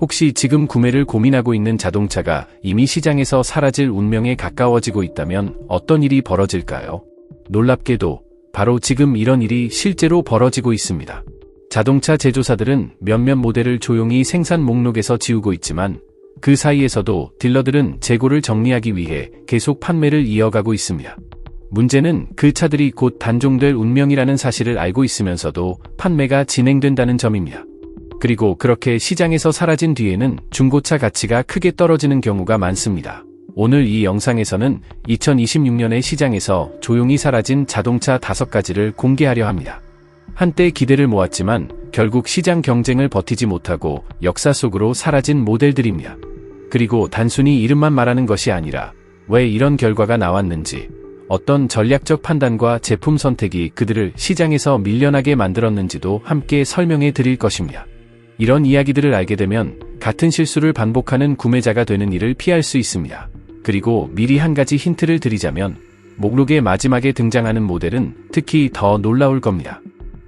혹시 지금 구매를 고민하고 있는 자동차가 이미 시장에서 사라질 운명에 가까워지고 있다면 어떤 일이 벌어질까요? 놀랍게도 바로 지금 이런 일이 실제로 벌어지고 있습니다. 자동차 제조사들은 몇몇 모델을 조용히 생산 목록에서 지우고 있지만 그 사이에서도 딜러들은 재고를 정리하기 위해 계속 판매를 이어가고 있습니다. 문제는 그 차들이 곧 단종될 운명이라는 사실을 알고 있으면서도 판매가 진행된다는 점입니다. 그리고 그렇게 시장에서 사라진 뒤에는 중고차 가치가 크게 떨어지는 경우가 많습니다. 오늘 이 영상에서는 2026년의 시장에서 조용히 사라진 자동차 5가지를 공개하려 합니다. 한때 기대를 모았지만 결국 시장 경쟁을 버티지 못하고 역사 속으로 사라진 모델들입니다. 그리고 단순히 이름만 말하는 것이 아니라 왜 이런 결과가 나왔는지, 어떤 전략적 판단과 제품 선택이 그들을 시장에서 밀려나게 만들었는지도 함께 설명해 드릴 것입니다. 이런 이야기들을 알게 되면 같은 실수를 반복하는 구매자가 되는 일을 피할 수 있습니다. 그리고 미리 한 가지 힌트를 드리자면 목록의 마지막에 등장하는 모델은 특히 더 놀라울 겁니다.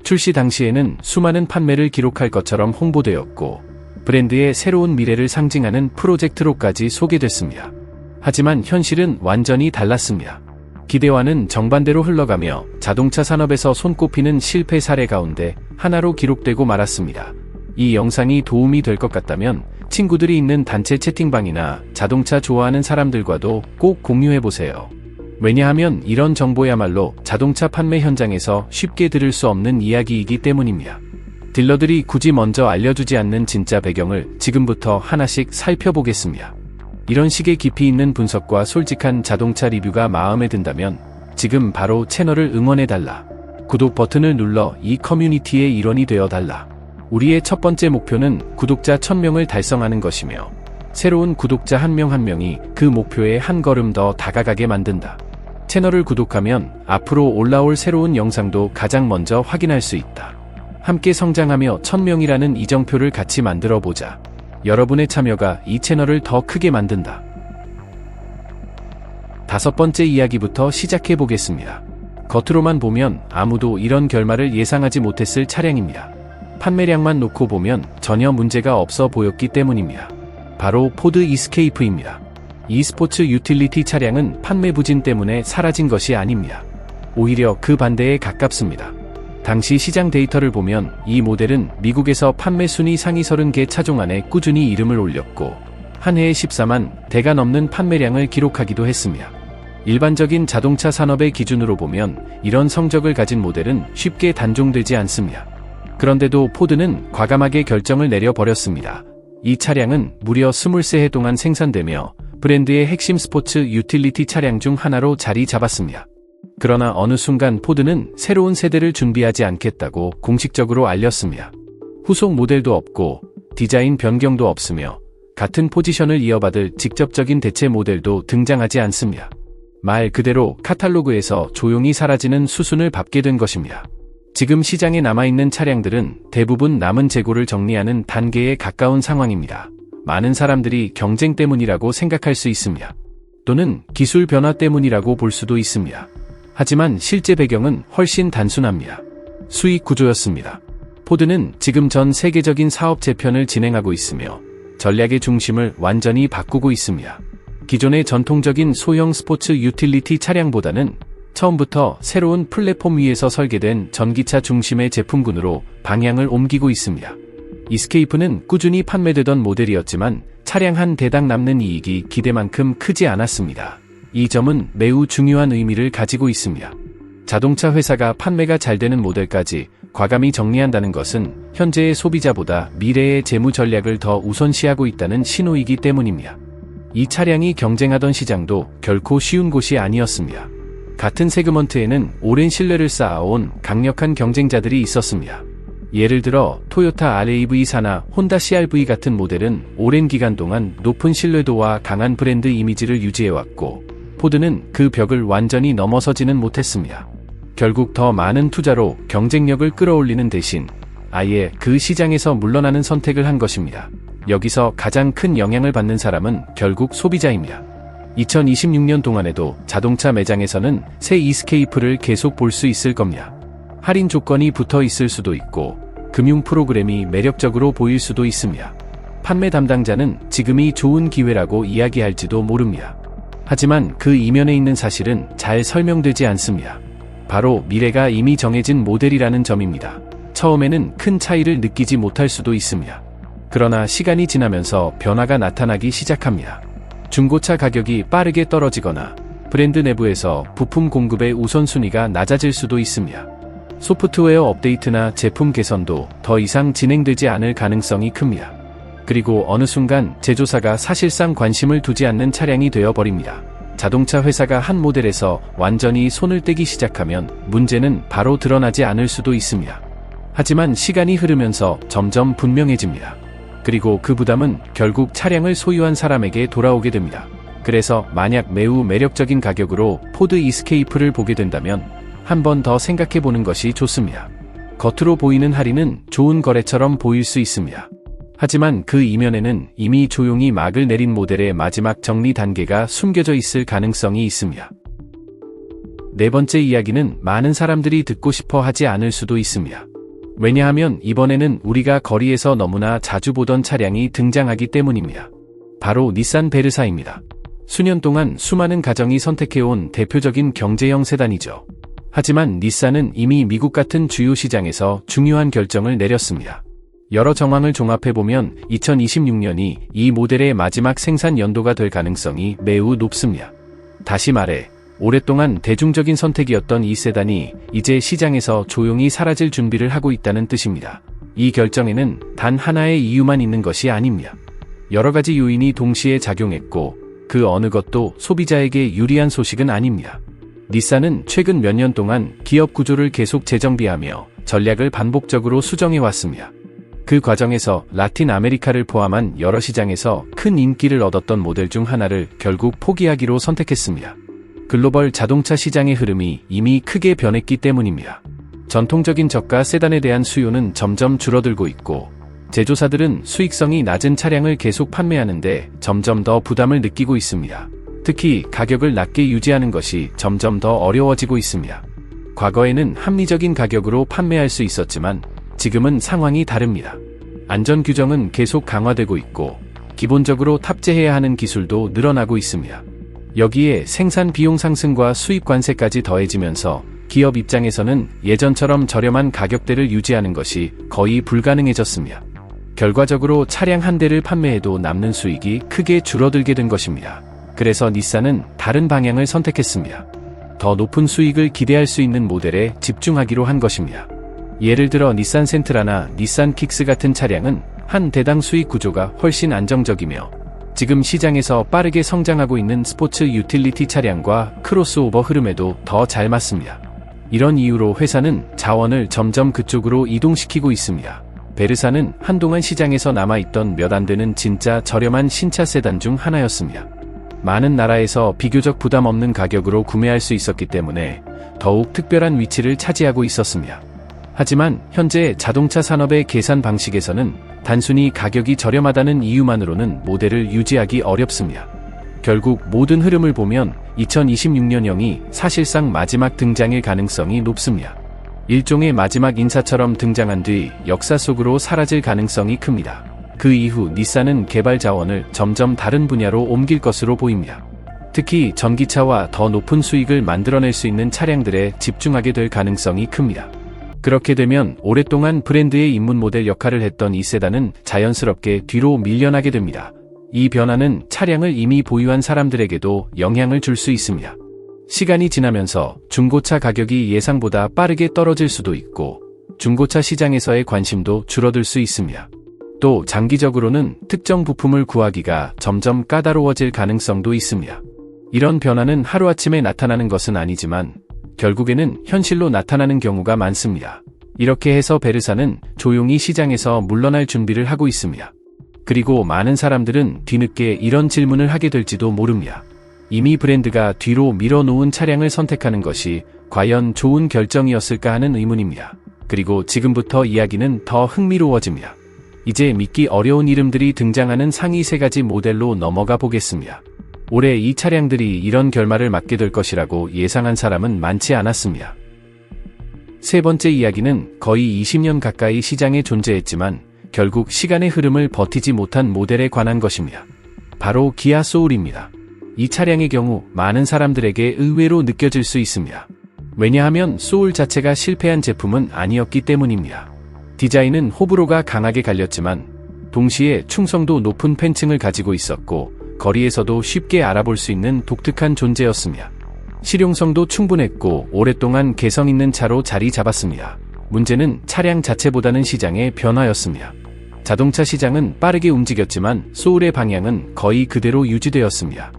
출시 당시에는 수많은 판매를 기록할 것처럼 홍보되었고 브랜드의 새로운 미래를 상징하는 프로젝트로까지 소개됐습니다. 하지만 현실은 완전히 달랐습니다. 기대와는 정반대로 흘러가며 자동차 산업에서 손꼽히는 실패 사례 가운데 하나로 기록되고 말았습니다. 이 영상이 도움이 될 것 같다면 친구들이 있는 단체 채팅방이나 자동차 좋아하는 사람들과도 꼭 공유해보세요. 왜냐하면 이런 정보야말로 자동차 판매 현장에서 쉽게 들을 수 없는 이야기이기 때문입니다. 딜러들이 굳이 먼저 알려주지 않는 진짜 배경을 지금부터 하나씩 살펴보겠습니다. 이런 식의 깊이 있는 분석과 솔직한 자동차 리뷰가 마음에 든다면 지금 바로 채널을 응원해달라. 구독 버튼을 눌러 이 커뮤니티의 일원이 되어달라. 우리의 첫 번째 목표는 구독자 1000명을 달성하는 것이며 새로운 구독자 한 명 한 명이 그 목표에 한 걸음 더 다가가게 만든다. 채널을 구독하면 앞으로 올라올 새로운 영상도 가장 먼저 확인할 수 있다. 함께 성장하며 1000명이라는 이정표를 같이 만들어 보자. 여러분의 참여가 이 채널을 더 크게 만든다. 5번째 이야기부터 시작해 보겠습니다. 겉으로만 보면 아무도 이런 결말을 예상하지 못했을 차량입니다. 판매량만 놓고 보면 전혀 문제가 없어 보였기 때문입니다. 바로 포드 이스케이프입니다. 이 스포츠 유틸리티 차량은 판매 부진 때문에 사라진 것이 아닙니다. 오히려 그 반대에 가깝습니다. 당시 시장 데이터를 보면 이 모델은 미국에서 판매 순위 상위 30개 차종 안에 꾸준히 이름을 올렸고 한 해에 14만 대가 넘는 판매량을 기록하기도 했습니다. 일반적인 자동차 산업의 기준으로 보면 이런 성적을 가진 모델은 쉽게 단종되지 않습니다. 그런데도 포드는 과감하게 결정을 내려버렸습니다. 이 차량은 무려 23해 동안 생산되며 브랜드의 핵심 스포츠 유틸리티 차량 중 하나로 자리 잡았습니다. 그러나 어느 순간 포드는 새로운 세대를 준비하지 않겠다고 공식적으로 알렸습니다. 후속 모델도 없고 디자인 변경도 없으며 같은 포지션을 이어받을 직접적인 대체 모델도 등장하지 않습니다. 말 그대로 카탈로그에서 조용히 사라지는 수순을 밟게 된 것입니다. 지금 시장에 남아있는 차량들은 대부분 남은 재고를 정리하는 단계에 가까운 상황입니다. 많은 사람들이 경쟁 때문이라고 생각할 수 있습니다. 또는 기술 변화 때문이라고 볼 수도 있습니다. 하지만 실제 배경은 훨씬 단순합니다. 수익 구조였습니다. 포드는 지금 전 세계적인 사업 재편을 진행하고 있으며 전략의 중심을 완전히 바꾸고 있습니다. 기존의 전통적인 소형 스포츠 유틸리티 차량보다는 처음부터 새로운 플랫폼 위에서 설계된 전기차 중심의 제품군으로 방향을 옮기고 있습니다. 이스케이프는 꾸준히 판매되던 모델이었지만 차량 한 대당 남는 이익이 기대만큼 크지 않았습니다. 이 점은 매우 중요한 의미를 가지고 있습니다. 자동차 회사가 판매가 잘 되는 모델까지 과감히 정리한다는 것은 현재의 소비자보다 미래의 재무 전략을 더 우선시하고 있다는 신호이기 때문입니다. 이 차량이 경쟁하던 시장도 결코 쉬운 곳이 아니었습니다. 같은 세그먼트에는 오랜 신뢰를 쌓아온 강력한 경쟁자들이 있었습니다. 예를 들어 토요타 RAV4나 혼다 CR-V 같은 모델은 오랜 기간 동안 높은 신뢰도와 강한 브랜드 이미지를 유지해왔고 포드는 그 벽을 완전히 넘어서지는 못했습니다. 결국 더 많은 투자로 경쟁력을 끌어올리는 대신 아예 그 시장에서 물러나는 선택을 한 것입니다. 여기서 가장 큰 영향을 받는 사람은 결국 소비자입니다. 2026년 동안에도 자동차 매장에서는 새 이스케이프를 계속 볼 수 있을 겁니다. 할인 조건이 붙어 있을 수도 있고 금융 프로그램이 매력적으로 보일 수도 있습니다. 판매 담당자는 지금이 좋은 기회라고 이야기할지도 모릅니다. 하지만 그 이면에 있는 사실은 잘 설명되지 않습니다. 바로 미래가 이미 정해진 모델이라는 점입니다. 처음에는 큰 차이를 느끼지 못할 수도 있습니다. 그러나 시간이 지나면서 변화가 나타나기 시작합니다. 중고차 가격이 빠르게 떨어지거나 브랜드 내부에서 부품 공급의 우선순위가 낮아질 수도 있습니다. 소프트웨어 업데이트나 제품 개선도 더 이상 진행되지 않을 가능성이 큽니다. 그리고 어느 순간 제조사가 사실상 관심을 두지 않는 차량이 되어버립니다. 자동차 회사가 한 모델에서 완전히 손을 떼기 시작하면 문제는 바로 드러나지 않을 수도 있습니다. 하지만 시간이 흐르면서 점점 분명해집니다. 그리고 그 부담은 결국 차량을 소유한 사람에게 돌아오게 됩니다. 그래서 만약 매우 매력적인 가격으로 포드 이스케이프를 보게 된다면 한 번 더 생각해보는 것이 좋습니다. 겉으로 보이는 할인은 좋은 거래처럼 보일 수 있습니다. 하지만 그 이면에는 이미 조용히 막을 내린 모델의 마지막 정리 단계가 숨겨져 있을 가능성이 있습니다. 네 번째 이야기는 많은 사람들이 듣고 싶어 하지 않을 수도 있습니다. 왜냐하면 이번에는 우리가 거리에서 너무나 자주 보던 차량이 등장하기 때문입니다. 바로 닛산 베르사입니다. 수년 동안 수많은 가정이 선택해온 대표적인 경제형 세단이죠. 하지만 닛산은 이미 미국 같은 주요 시장에서 중요한 결정을 내렸습니다. 여러 정황을 종합해보면 2026년이 이 모델의 마지막 생산 연도가 될 가능성이 매우 높습니다. 다시 말해, 오랫동안 대중적인 선택이었던 이 세단이 이제 시장에서 조용히 사라질 준비를 하고 있다는 뜻입니다. 이 결정에는 단 하나의 이유만 있는 것이 아닙니다. 여러 가지 요인이 동시에 작용했고, 그 어느 것도 소비자에게 유리한 소식은 아닙니다. 닛산은 최근 몇 년 동안 기업 구조를 계속 재정비하며 전략을 반복적으로 수정해왔습니다. 그 과정에서 라틴 아메리카를 포함한 여러 시장에서 큰 인기를 얻었던 모델 중 하나를 결국 포기하기로 선택했습니다. 글로벌 자동차 시장의 흐름이 이미 크게 변했기 때문입니다. 전통적인 저가 세단에 대한 수요는 점점 줄어들고 있고, 제조사들은 수익성이 낮은 차량을 계속 판매하는데 점점 더 부담을 느끼고 있습니다. 특히 가격을 낮게 유지하는 것이 점점 더 어려워지고 있습니다. 과거에는 합리적인 가격으로 판매할 수 있었지만 지금은 상황이 다릅니다. 안전 규정은 계속 강화되고 있고 기본적으로 탑재해야 하는 기술도 늘어나고 있습니다. 여기에 생산 비용 상승과 수입 관세까지 더해지면서 기업 입장에서는 예전처럼 저렴한 가격대를 유지하는 것이 거의 불가능해졌습니다. 결과적으로 차량 한 대를 판매해도 남는 수익이 크게 줄어들게 된 것입니다. 그래서 닛산은 다른 방향을 선택했습니다. 더 높은 수익을 기대할 수 있는 모델에 집중하기로 한 것입니다. 예를 들어 닛산 센트라나 닛산 킥스 같은 차량은 한 대당 수익 구조가 훨씬 안정적이며 지금 시장에서 빠르게 성장하고 있는 스포츠 유틸리티 차량과 크로스오버 흐름에도 더 잘 맞습니다. 이런 이유로 회사는 자원을 점점 그쪽으로 이동시키고 있습니다. 베르사는 한동안 시장에서 남아있던 몇 안 되는 진짜 저렴한 신차 세단 중 하나였습니다. 많은 나라에서 비교적 부담 없는 가격으로 구매할 수 있었기 때문에 더욱 특별한 위치를 차지하고 있었습니다. 하지만 현재 자동차 산업의 계산 방식에서는 단순히 가격이 저렴하다는 이유만으로는 모델을 유지하기 어렵습니다. 결국 모든 흐름을 보면 2026년형이 사실상 마지막 등장일 가능성이 높습니다. 일종의 마지막 인사처럼 등장한 뒤 역사 속으로 사라질 가능성이 큽니다. 그 이후 닛산은 개발 자원을 점점 다른 분야로 옮길 것으로 보입니다. 특히 전기차와 더 높은 수익을 만들어낼 수 있는 차량들에 집중하게 될 가능성이 큽니다. 그렇게 되면 오랫동안 브랜드의 입문 모델 역할을 했던 이 세단은 자연스럽게 뒤로 밀려나게 됩니다. 이 변화는 차량을 이미 보유한 사람들에게도 영향을 줄 수 있습니다. 시간이 지나면서 중고차 가격이 예상보다 빠르게 떨어질 수도 있고 중고차 시장에서의 관심도 줄어들 수 있습니다. 또 장기적으로는 특정 부품을 구하기가 점점 까다로워질 가능성도 있습니다. 이런 변화는 하루아침에 나타나는 것은 아니지만 결국에는 현실로 나타나는 경우가 많습니다. 이렇게 해서 베르사는 조용히 시장에서 물러날 준비를 하고 있습니다. 그리고 많은 사람들은 뒤늦게 이런 질문을 하게 될지도 모릅니다. 이미 브랜드가 뒤로 밀어놓은 차량을 선택하는 것이 과연 좋은 결정이었을까 하는 의문입니다. 그리고 지금부터 이야기는 더 흥미로워집니다. 이제 믿기 어려운 이름들이 등장하는 상위 3가지 모델로 넘어가 보겠습니다. 올해 이 차량들이 이런 결말을 맞게 될 것이라고 예상한 사람은 많지 않았습니다. 세 번째 이야기는 거의 20년 가까이 시장에 존재했지만 결국 시간의 흐름을 버티지 못한 모델에 관한 것입니다. 바로 기아 소울입니다. 이 차량의 경우 많은 사람들에게 의외로 느껴질 수 있습니다. 왜냐하면 소울 자체가 실패한 제품은 아니었기 때문입니다. 디자인은 호불호가 강하게 갈렸지만 동시에 충성도 높은 팬층을 가지고 있었고 거리에서도 쉽게 알아볼 수 있는 독특한 존재였습니다. 실용성도 충분했고 오랫동안 개성 있는 차로 자리 잡았습니다. 문제는 차량 자체보다는 시장의 변화였습니다. 자동차 시장은 빠르게 움직였지만 소울의 방향은 거의 그대로 유지되었습니다.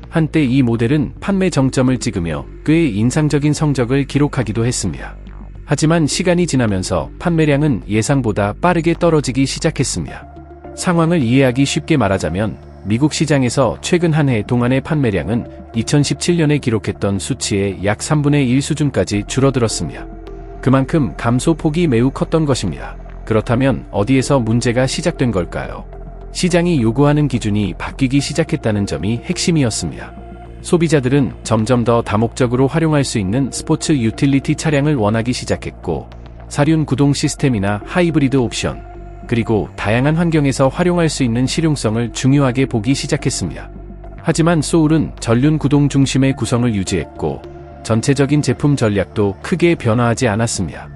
한때 이 모델은 판매 정점을 찍으며 꽤 인상적인 성적을 기록하기도 했습니다. 하지만 시간이 지나면서 판매량은 예상보다 빠르게 떨어지기 시작했습니다. 상황을 이해하기 쉽게 말하자면 미국 시장에서 최근 한 해 동안의 판매량은 2017년에 기록했던 수치의 약 3분의 1 수준까지 줄어들었습니다. 그만큼 감소폭이 매우 컸던 것입니다. 그렇다면 어디에서 문제가 시작된 걸까요? 시장이 요구하는 기준이 바뀌기 시작했다는 점이 핵심이었습니다. 소비자들은 점점 더 다목적으로 활용할 수 있는 스포츠 유틸리티 차량을 원하기 시작했고, 사륜 구동 시스템이나 하이브리드 옵션, 그리고 다양한 환경에서 활용할 수 있는 실용성을 중요하게 보기 시작했습니다. 하지만 소울은 전륜 구동 중심의 구성을 유지했고, 전체적인 제품 전략도 크게 변화하지 않았습니다.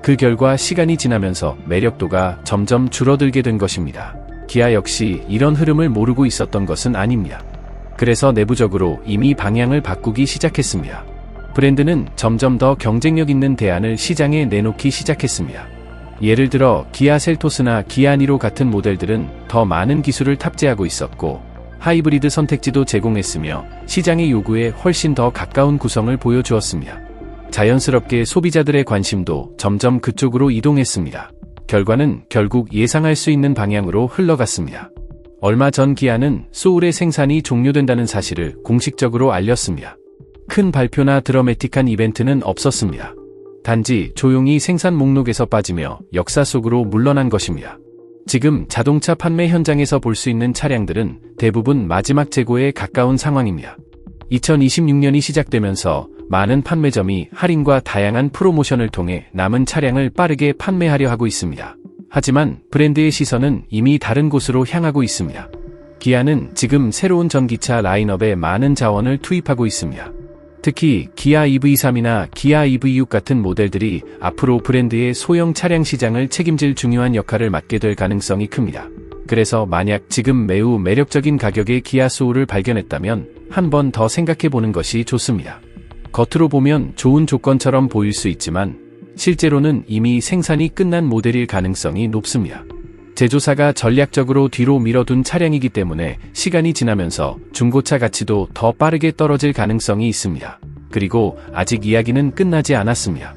그 결과 시간이 지나면서 매력도가 점점 줄어들게 된 것입니다. 기아 역시 이런 흐름을 모르고 있었던 것은 아닙니다. 그래서 내부적으로 이미 방향을 바꾸기 시작했습니다. 브랜드는 점점 더 경쟁력 있는 대안을 시장에 내놓기 시작했습니다. 예를 들어 기아 셀토스나 기아 니로 같은 모델들은 더 많은 기술을 탑재하고 있었고, 하이브리드 선택지도 제공했으며 시장의 요구에 훨씬 더 가까운 구성을 보여주었습니다. 자연스럽게 소비자들의 관심도 점점 그쪽으로 이동했습니다. 결과는 결국 예상할 수 있는 방향으로 흘러갔습니다. 얼마 전 기아는 소울의 생산이 종료된다는 사실을 공식적으로 알렸습니다. 큰 발표나 드라마틱한 이벤트는 없었습니다. 단지 조용히 생산 목록에서 빠지며 역사 속으로 물러난 것입니다. 지금 자동차 판매 현장에서 볼 수 있는 차량들은 대부분 마지막 재고에 가까운 상황입니다. 2026년이 시작되면서 많은 판매점이 할인과 다양한 프로모션을 통해 남은 차량을 빠르게 판매하려 하고 있습니다. 하지만 브랜드의 시선은 이미 다른 곳으로 향하고 있습니다. 기아는 지금 새로운 전기차 라인업에 많은 자원을 투입하고 있습니다. 특히 기아 EV3이나 기아 EV6 같은 모델들이 앞으로 브랜드의 소형 차량 시장을 책임질 중요한 역할을 맡게 될 가능성이 큽니다. 그래서 만약 지금 매우 매력적인 가격의 기아 소울을 발견했다면 한 번 더 생각해 보는 것이 좋습니다. 겉으로 보면 좋은 조건처럼 보일 수 있지만 실제로는 이미 생산이 끝난 모델일 가능성이 높습니다. 제조사가 전략적으로 뒤로 밀어둔 차량이기 때문에 시간이 지나면서 중고차 가치도 더 빠르게 떨어질 가능성이 있습니다. 그리고 아직 이야기는 끝나지 않았습니다.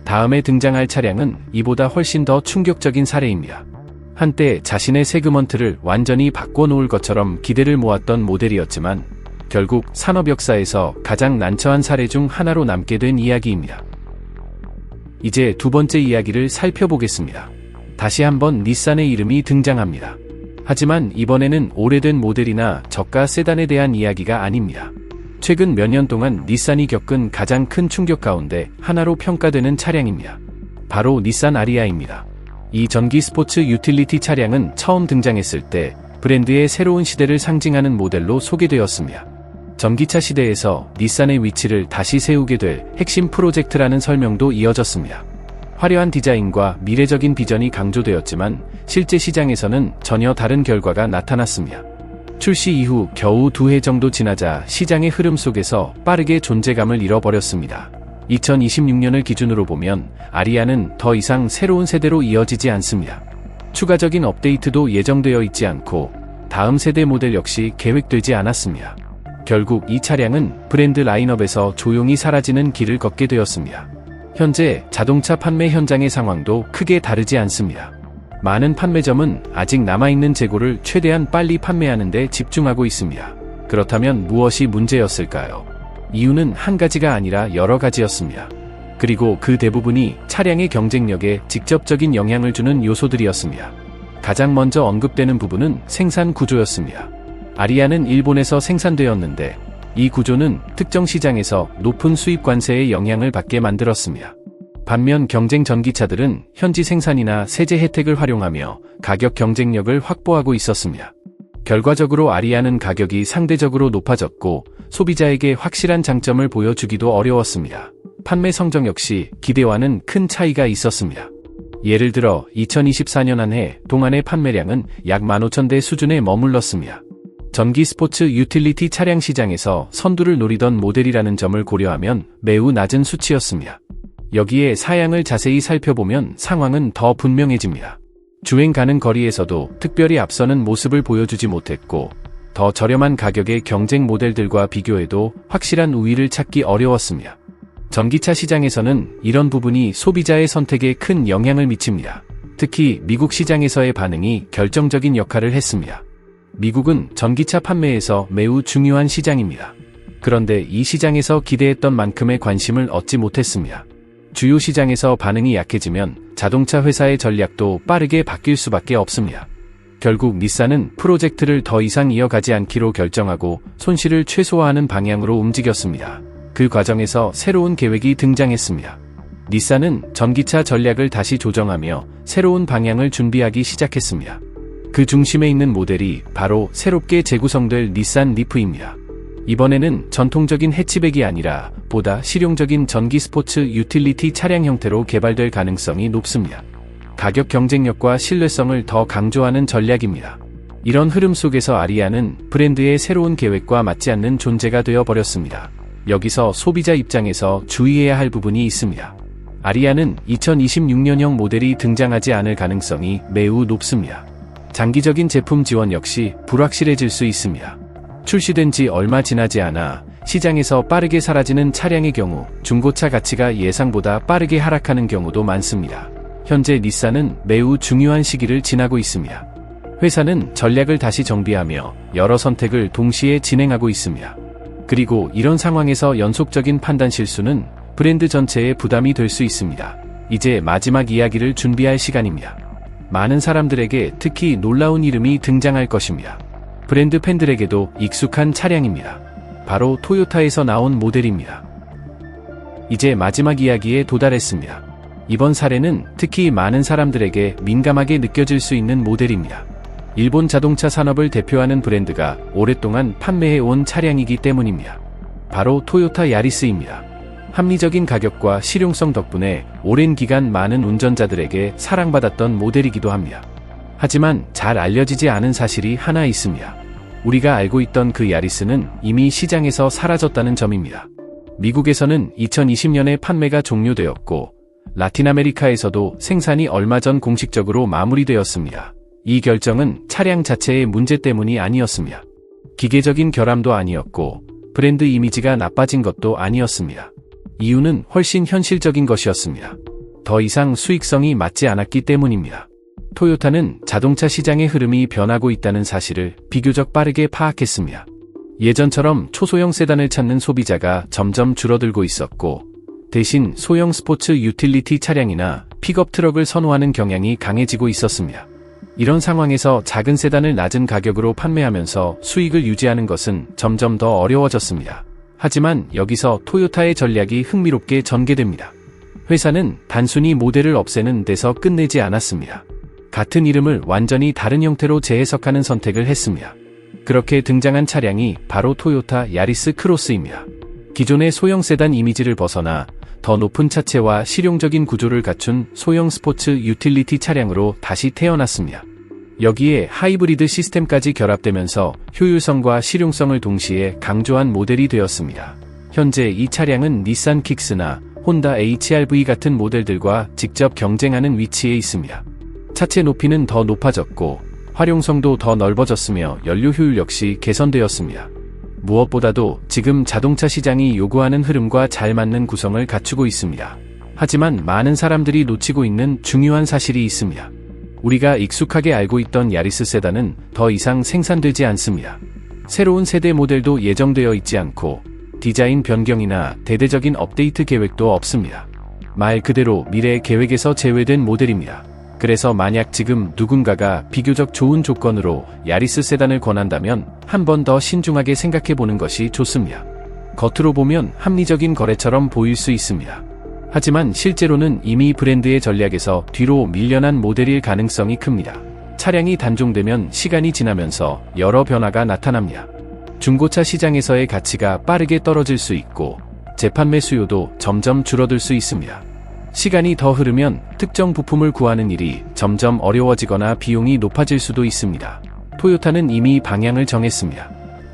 다음에 등장할 차량은 이보다 훨씬 더 충격적인 사례입니다. 한때 자신의 세그먼트를 완전히 바꿔놓을 것처럼 기대를 모았던 모델이었지만 결국 산업 역사에서 가장 난처한 사례 중 하나로 남게 된 이야기입니다. 이제 두 번째 이야기를 살펴보겠습니다. 다시 한번 닛산의 이름이 등장합니다. 하지만 이번에는 오래된 모델이나 저가 세단에 대한 이야기가 아닙니다. 최근 몇 년 동안 닛산이 겪은 가장 큰 충격 가운데 하나로 평가되는 차량입니다. 바로 닛산 아리아입니다. 이 전기 스포츠 유틸리티 차량은 처음 등장했을 때 브랜드의 새로운 시대를 상징하는 모델로 소개되었습니다. 전기차 시대에서 닛산의 위치를 다시 세우게 될 핵심 프로젝트라는 설명도 이어졌습니다. 화려한 디자인과 미래적인 비전이 강조되었지만 실제 시장에서는 전혀 다른 결과가 나타났습니다. 출시 이후 겨우 2해 정도 지나자 시장의 흐름 속에서 빠르게 존재감을 잃어버렸습니다. 2026년을 기준으로 보면 아리아는 더 이상 새로운 세대로 이어지지 않습니다. 추가적인 업데이트도 예정되어 있지 않고 다음 세대 모델 역시 계획되지 않았습니다. 결국 이 차량은 브랜드 라인업에서 조용히 사라지는 길을 걷게 되었습니다. 현재 자동차 판매 현장의 상황도 크게 다르지 않습니다. 많은 판매점은 아직 남아있는 재고를 최대한 빨리 판매하는 데 집중하고 있습니다. 그렇다면 무엇이 문제였을까요? 이유는 한 가지가 아니라 여러 가지였습니다. 그리고 그 대부분이 차량의 경쟁력에 직접적인 영향을 주는 요소들이었습니다. 가장 먼저 언급되는 부분은 생산 구조였습니다. 아리아는 일본에서 생산되었는데 이 구조는 특정 시장에서 높은 수입 관세의 영향을 받게 만들었습니다. 반면 경쟁 전기차들은 현지 생산이나 세제 혜택을 활용하며 가격 경쟁력을 확보하고 있었습니다. 결과적으로 아리아는 가격이 상대적으로 높아졌고 소비자에게 확실한 장점을 보여주기도 어려웠습니다. 판매 성적 역시 기대와는 큰 차이가 있었습니다. 예를 들어 2024년 한 해 동안의 판매량은 약 15,000대 수준에 머물렀습니다. 전기 스포츠 유틸리티 차량 시장에서 선두를 노리던 모델이라는 점을 고려하면 매우 낮은 수치였습니다. 여기에 사양을 자세히 살펴보면 상황은 더 분명해집니다. 주행 가는 거리에서도 특별히 앞서는 모습을 보여주지 못했고 더 저렴한 가격의 경쟁 모델들과 비교해도 확실한 우위를 찾기 어려웠습니다. 전기차 시장에서는 이런 부분이 소비자의 선택에 큰 영향을 미칩니다. 특히 미국 시장에서의 반응이 결정적인 역할을 했습니다. 미국은 전기차 판매에서 매우 중요한 시장입니다. 그런데 이 시장에서 기대했던 만큼의 관심을 얻지 못했습니다. 주요 시장에서 반응이 약해지면 자동차 회사의 전략도 빠르게 바뀔 수밖에 없습니다. 결국 닛산은 프로젝트를 더 이상 이어가지 않기로 결정하고 손실을 최소화하는 방향으로 움직였습니다. 그 과정에서 새로운 계획이 등장했습니다. 닛산은 전기차 전략을 다시 조정하며 새로운 방향을 준비하기 시작했습니다. 그 중심에 있는 모델이 바로 새롭게 재구성될 닛산 리프입니다. 이번에는 전통적인 해치백이 아니라 보다 실용적인 전기 스포츠 유틸리티 차량 형태로 개발될 가능성이 높습니다. 가격 경쟁력과 신뢰성을 더 강조하는 전략입니다. 이런 흐름 속에서 아리아는 브랜드의 새로운 계획과 맞지 않는 존재가 되어버렸습니다. 여기서 소비자 입장에서 주의해야 할 부분이 있습니다. 아리아는 2026년형 모델이 등장하지 않을 가능성이 매우 높습니다. 장기적인 제품 지원 역시 불확실해질 수 있습니다. 출시된 지 얼마 지나지 않아 시장에서 빠르게 사라지는 차량의 경우 중고차 가치가 예상보다 빠르게 하락하는 경우도 많습니다. 현재 닛산은 매우 중요한 시기를 지나고 있습니다. 회사는 전략을 다시 정비하며 여러 선택을 동시에 진행하고 있습니다. 그리고 이런 상황에서 연속적인 판단 실수는 브랜드 전체에 부담이 될 수 있습니다. 이제 마지막 이야기를 준비할 시간입니다. 많은 사람들에게 특히 놀라운 이름이 등장할 것입니다. 브랜드 팬들에게도 익숙한 차량입니다. 바로 토요타에서 나온 모델입니다. 이제 마지막 이야기에 도달했습니다. 이번 사례는 특히 많은 사람들에게 민감하게 느껴질 수 있는 모델입니다. 일본 자동차 산업을 대표하는 브랜드가 오랫동안 판매해온 차량이기 때문입니다. 바로 토요타 야리스입니다. 합리적인 가격과 실용성 덕분에 오랜 기간 많은 운전자들에게 사랑받았던 모델이기도 합니다. 하지만 잘 알려지지 않은 사실이 하나 있습니다. 우리가 알고 있던 그 야리스는 이미 시장에서 사라졌다는 점입니다. 미국에서는 2020년에 판매가 종료되었고 라틴 아메리카에서도 생산이 얼마 전 공식적으로 마무리되었습니다. 이 결정은 차량 자체의 문제 때문이 아니었습니다. 기계적인 결함도 아니었고 브랜드 이미지가 나빠진 것도 아니었습니다. 이유는 훨씬 현실적인 것이었습니다. 더 이상 수익성이 맞지 않았기 때문입니다. 토요타는 자동차 시장의 흐름이 변하고 있다는 사실을 비교적 빠르게 파악했습니다. 예전처럼 초소형 세단을 찾는 소비자가 점점 줄어들고 있었고 대신 소형 스포츠 유틸리티 차량이나 픽업 트럭을 선호하는 경향이 강해지고 있었습니다. 이런 상황에서 작은 세단을 낮은 가격으로 판매하면서 수익을 유지하는 것은 점점 더 어려워졌습니다. 하지만 여기서 토요타의 전략이 흥미롭게 전개됩니다. 회사는 단순히 모델을 없애는 데서 끝내지 않았습니다. 같은 이름을 완전히 다른 형태로 재해석하는 선택을 했습니다. 그렇게 등장한 차량이 바로 토요타 야리스 크로스입니다. 기존의 소형 세단 이미지를 벗어나 더 높은 차체와 실용적인 구조를 갖춘 소형 스포츠 유틸리티 차량으로 다시 태어났습니다. 여기에 하이브리드 시스템까지 결합되면서 효율성과 실용성을 동시에 강조한 모델이 되었습니다. 현재 이 차량은 닛산 킥스나 혼다 HR-V 같은 모델들과 직접 경쟁하는 위치에 있습니다. 차체 높이는 더 높아졌고 활용성도 더 넓어졌으며 연료 효율 역시 개선되었습니다. 무엇보다도 지금 자동차 시장이 요구하는 흐름과 잘 맞는 구성을 갖추고 있습니다. 하지만 많은 사람들이 놓치고 있는 중요한 사실이 있습니다. 우리가 익숙하게 알고 있던 야리스 세단은 더 이상 생산되지 않습니다. 새로운 세대 모델도 예정되어 있지 않고 디자인 변경이나 대대적인 업데이트 계획도 없습니다. 말 그대로 미래 계획에서 제외된 모델입니다. 그래서 만약 지금 누군가가 비교적 좋은 조건으로 야리스 세단을 권한다면 한 번 더 신중하게 생각해 보는 것이 좋습니다. 겉으로 보면 합리적인 거래처럼 보일 수 있습니다. 하지만 실제로는 이미 브랜드의 전략에서 뒤로 밀려난 모델일 가능성이 큽니다. 차량이 단종되면 시간이 지나면서 여러 변화가 나타납니다. 중고차 시장에서의 가치가 빠르게 떨어질 수 있고 재판매 수요도 점점 줄어들 수 있습니다. 시간이 더 흐르면 특정 부품을 구하는 일이 점점 어려워지거나 비용이 높아질 수도 있습니다. 토요타는 이미 방향을 정했습니다.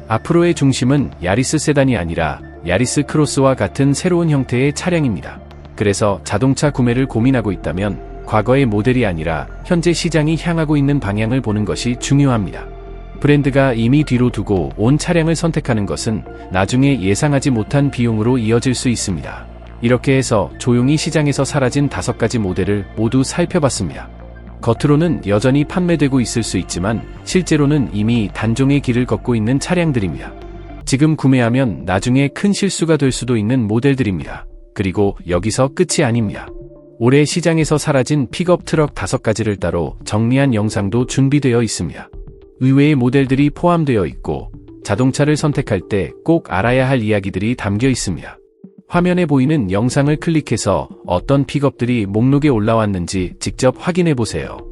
앞으로의 중심은 야리스 세단이 아니라 야리스 크로스와 같은 새로운 형태의 차량입니다. 그래서 자동차 구매를 고민하고 있다면 과거의 모델이 아니라 현재 시장이 향하고 있는 방향을 보는 것이 중요합니다. 브랜드가 이미 뒤로 두고 온 차량을 선택하는 것은 나중에 예상하지 못한 비용으로 이어질 수 있습니다. 이렇게 해서 조용히 시장에서 사라진 5가지 모델을 모두 살펴봤습니다. 겉으로는 여전히 판매되고 있을 수 있지만 실제로는 이미 단종의 길을 걷고 있는 차량들입니다. 지금 구매하면 나중에 큰 실수가 될 수도 있는 모델들입니다. 그리고 여기서 끝이 아닙니다. 올해 시장에서 사라진 픽업 트럭 5가지를 따로 정리한 영상도 준비되어 있습니다. 의외의 모델들이 포함되어 있고 자동차를 선택할 때 꼭 알아야 할 이야기들이 담겨 있습니다. 화면에 보이는 영상을 클릭해서 어떤 픽업들이 목록에 올라왔는지 직접 확인해 보세요.